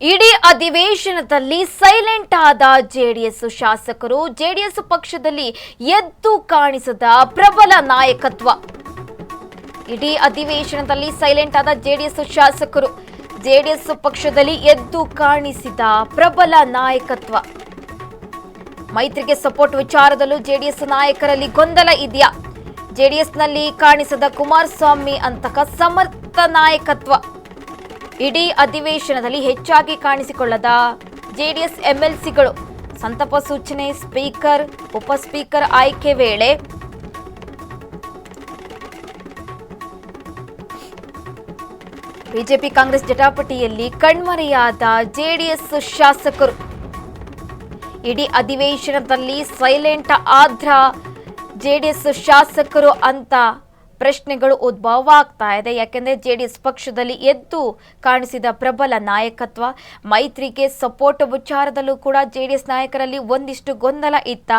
ಇಡೀ ಅಧಿವೇಶನದಲ್ಲಿ ಸೈಲೆಂಟ್ ಆದ ಜೆಡಿಎಸ್ ಶಾಸಕರು, ಜೆಡಿಎಸ್ ಪಕ್ಷದಲ್ಲಿ ಎದ್ದು ಕಾಣಿಸದ ಪ್ರಬಲ ನಾಯಕತ್ವ. ಇಡೀ ಅಧಿವೇಶನದಲ್ಲಿ ಸೈಲೆಂಟ್ ಆದ ಜೆಡಿಎಸ್ ಶಾಸಕರು, ಜೆಡಿಎಸ್ ಪಕ್ಷದಲ್ಲಿ ಎದ್ದು ಕಾಣಿಸಿದ ಪ್ರಬಲ ನಾಯಕತ್ವ. ಮೈತ್ರಿಗೆ ಸಪೋರ್ಟ್ ವಿಚಾರದಲ್ಲೂ ಜೆಡಿಎಸ್ ನಾಯಕರಲ್ಲಿ ಗೊಂದಲ ಇದೆಯಾ? ಜೆಡಿಎಸ್ನಲ್ಲಿ ಕಾಣಿಸದ ಕುಮಾರಸ್ವಾಮಿ ಅಂತಕ ಸಮರ್ಥ ನಾಯಕತ್ವ. ಇಡೀ ಅಧಿವೇಶನದಲ್ಲಿ ಹೆಚ್ಚಾಗಿ ಕಾಣಿಸಿಕೊಳ್ಳದ ಜೆಡಿಎಸ್ ಎಂಎಲ್ಸಿಗಳು ಸಂತಾಪ ಸೂಚನೆ, ಸ್ಪೀಕರ್, ಉಪ ಸ್ಪೀಕರ್ ಆಯ್ಕೆ ವೇಳೆ ಬಿಜೆಪಿ ಕಾಂಗ್ರೆಸ್ ಜಟಾಪಟಿಯಲ್ಲಿ ಕಣ್ಮರೆಯಾದ ಜೆಡಿಎಸ್ ಶಾಸಕರು. ಇಡೀ ಅಧಿವೇಶನದಲ್ಲಿ ಸೈಲೆಂಟ್ ಆದ್ರ ಜೆಡಿಎಸ್ ಶಾಸಕರು ಅಂತ ಪ್ರಶ್ನೆಗಳು ಉದ್ಭವ ಆಗ್ತಾ ಇದೆ. ಯಾಕೆಂದ್ರೆ ಜೆಡಿಎಸ್ ಪಕ್ಷದಲ್ಲಿ ಎದ್ದು ಕಾಣಿಸಿದ ಪ್ರಬಲ ನಾಯಕತ್ವ, ಮೈತ್ರಿಗೆ ಸಪೋರ್ಟ್ ವಿಚಾರದಲ್ಲೂ ಕೂಡ ಜೆಡಿಎಸ್ ನಾಯಕರಲ್ಲಿ ಒಂದಿಷ್ಟು ಗೊಂದಲ ಇತ್ತ.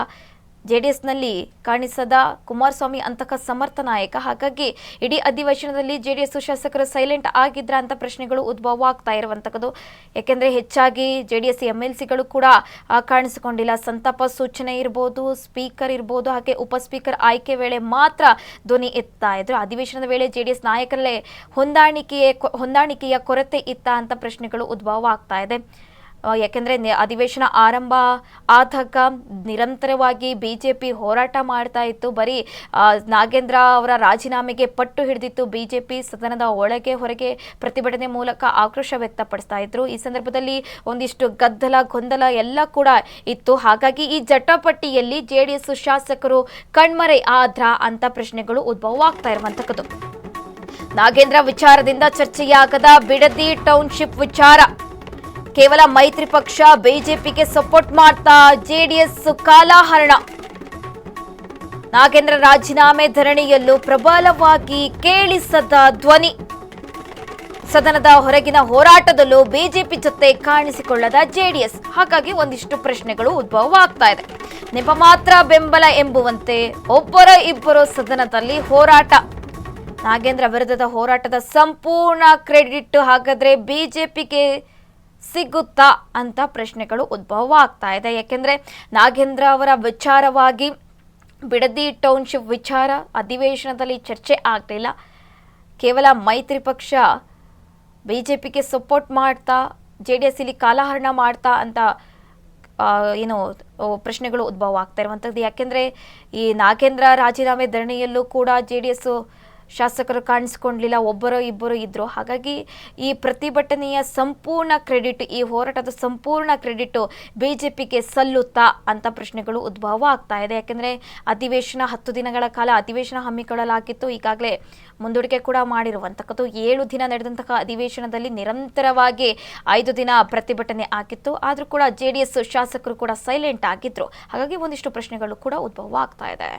ಜೆಡಿಎಸ್ನಲ್ಲಿ ಕಾಣಿಸದ ಕುಮಾರಸ್ವಾಮಿ ಅಂತಕ ಸಮರ್ಥ ನಾಯಕ. ಹಾಗಾಗಿ ಇಡೀ ಅಧಿವೇಶನದಲ್ಲಿ ಜೆಡಿಎಸ್ ಶಾಸಕರು ಸೈಲೆಂಟ್ ಆಗಿದ್ರ ಅಂತ ಪ್ರಶ್ನೆಗಳು ಉದ್ಭವ ಆಗ್ತಾ ಇರುವಂತದ್ದು. ಯಾಕೆಂದ್ರೆ ಹೆಚ್ಚಾಗಿ ಜೆಡಿಎಸ್ ಎಂಎಲ್ಸಿಗಳು ಕೂಡ ಕಾಣಿಸಿಕೊಂಡಿಲ್ಲ. ಸಂತಾಪ ಸೂಚನೆ ಇರ್ಬೋದು, ಸ್ಪೀಕರ್ ಇರ್ಬೋದು, ಹಾಗೆ ಉಪ ಸ್ಪೀಕರ್ ಆಯ್ಕೆ ವೇಳೆ ಮಾತ್ರ ಧ್ವನಿ ಎತ್ತಾ ಇದ್ರು. ಅಧಿವೇಶನದ ವೇಳೆ ಜೆಡಿಎಸ್ ನಾಯಕರಲ್ಲೇ ಹೊಂದಾಣಿಕೆಯ ಕೊರತೆ ಇತ್ತ ಅಂತ ಪ್ರಶ್ನೆಗಳು ಉದ್ಭವ ಆಗ್ತಾ ಇದೆ. ಯಾಕೆಂದರೆ ಅಧಿವೇಶನ ಆರಂಭ ಆದಾಗ ನಿರಂತರವಾಗಿ ಬಿಜೆಪಿ ಹೋರಾಟ ಮಾಡ್ತಾ ಇತ್ತು. ಬರೀ ನಾಗೇಂದ್ರ ಅವರ ರಾಜೀನಾಮೆಗೆ ಪಟ್ಟು ಹಿಡಿದಿತ್ತು ಬಿಜೆಪಿ. ಸದನದ ಒಳಗೆ ಹೊರಗೆ ಪ್ರತಿಭಟನೆ ಮೂಲಕ ಆಕ್ರೋಶ ವ್ಯಕ್ತಪಡಿಸ್ತಾ ಇದ್ರು. ಈ ಸಂದರ್ಭದಲ್ಲಿ ಒಂದಿಷ್ಟು ಗೊಂದಲ ಎಲ್ಲ ಕೂಡ ಇತ್ತು. ಹಾಗಾಗಿ ಈ ಜಟಾಪಟಿಯಲ್ಲಿ ಜೆಡಿಎಸ್ ಶಾಸಕರು ಕಣ್ಮರೆ ಆದ್ರ ಅಂತ ಪ್ರಶ್ನೆಗಳು ಉದ್ಭವ ಆಗ್ತಾ ಇರುವಂತದ್ದು. ನಾಗೇಂದ್ರ ವಿಚಾರದಿಂದ ಚರ್ಚೆಯಾಗದ ಬಿಡದಿ ಟೌನ್ಶಿಪ್ ವಿಚಾರ. ಕೇವಲ ಮೈತ್ರಿ ಪಕ್ಷ ಬಿಜೆಪಿಗೆ ಸಪೋರ್ಟ್ ಮಾಡ್ತಾ ಜೆಡಿಎಸ್ ಕಾಲಹರಣ. ನಾಗೇಂದ್ರ ರಾಜೀನಾಮೆ ಧರಣಿಯಲ್ಲೂ ಪ್ರಬಲವಾಗಿ ಕೇಳಿಸದ ಧ್ವನಿ. ಸದನದ ಹೊರಗಿನ ಹೋರಾಟದಲ್ಲೂ ಬಿಜೆಪಿ ಜೊತೆ ಕಾಣಿಸಿಕೊಳ್ಳದ ಜೆಡಿಎಸ್. ಹಾಗಾಗಿ ಒಂದಿಷ್ಟು ಪ್ರಶ್ನೆಗಳು ಉದ್ಭವ ಆಗ್ತಾ ಇದೆ. ನೆಪ ಮಾತ್ರ ಬೆಂಬಲ ಎಂಬುವಂತೆ ಇಬ್ಬರು ಸದನದಲ್ಲಿ ಹೋರಾಟ. ನಾಗೇಂದ್ರ ವಿರುದ್ಧದ ಹೋರಾಟದ ಸಂಪೂರ್ಣ ಕ್ರೆಡಿಟ್ ಹಾಗಾದ್ರೆ ಬಿಜೆಪಿಗೆ ಸಿಗುತ್ತಾ ಅಂತ ಪ್ರಶ್ನೆಗಳು ಉದ್ಭವ ಆಗ್ತಾ ಇದೆ. ಯಾಕೆಂದ್ರೆ ನಾಗೇಂದ್ರ ಅವರ ವಿಚಾರವಾಗಿ ಬಿಡದಿ ಟೌನ್ಶಿಪ್ ವಿಚಾರ ಅಧಿವೇಶನದಲ್ಲಿ ಚರ್ಚೆ ಆಗಲಿಲ್ಲ. ಕೇವಲ ಮೈತ್ರಿ ಪಕ್ಷ ಬಿಜೆಪಿಗೆ ಸಪೋರ್ಟ್ ಮಾಡ್ತಾ ಜೆಡಿಎಸ್ ಇಲ್ಲಿ ಕಾಲಹರಣ ಮಾಡ್ತಾ ಅಂತ ಪ್ರಶ್ನೆಗಳು ಉದ್ಭವ ಆಗ್ತಾ ಇರುವಂಥದ್ದು. ಯಾಕೆಂದ್ರೆ ಈ ನಾಗೇಂದ್ರ ರಾಜೀನಾಮೆ ಧರಣಿಯಲ್ಲೂ ಕೂಡ ಜೆಡಿಎಸ್ ಶಾಸಕರು ಕಾಣಿಸಿಕೊಳ್ಳಲಿಲ್ಲ, ಇಬ್ಬರು ಇದ್ರು. ಹಾಗಾಗಿ ಈ ಪ್ರತಿಭಟನೆಯ ಸಂಪೂರ್ಣ ಕ್ರೆಡಿಟ್, ಈ ಹೋರಾಟದ ಸಂಪೂರ್ಣ ಕ್ರೆಡಿಟ್ ಬಿಜೆಪಿಗೆ ಸಲ್ಲುತ್ತಾ ಅಂತ ಪ್ರಶ್ನೆಗಳು ಉದ್ಭವ ಆಗ್ತಾ ಇದೆ. ಯಾಕೆಂದ್ರೆ ಅಧಿವೇಶನ 10 ದಿನಗಳ ಕಾಲ ಅಧಿವೇಶನ ಹಮ್ಮಿಕೊಳ್ಳಲಾಗಿತ್ತು. ಈಗಾಗಲೇ ಮುಂದೂಡಿಕೆ ಕೂಡ ಮಾಡಿರುವಂತಕ್ಕದ್ದು. 7 ದಿನ ನಡೆದಂತಹ ಅಧಿವೇಶನದಲ್ಲಿ ನಿರಂತರವಾಗಿ 5 ದಿನ ಪ್ರತಿಭಟನೆ ಆಗಿತ್ತು. ಆದ್ರೂ ಕೂಡ ಜೆಡಿಎಸ್ ಶಾಸಕರು ಕೂಡ ಸೈಲೆಂಟ್ ಆಗಿದ್ರು. ಹಾಗಾಗಿ ಒಂದಿಷ್ಟು ಪ್ರಶ್ನೆಗಳು ಕೂಡ ಉದ್ಭವ ಆಗ್ತಾ ಇದೆ.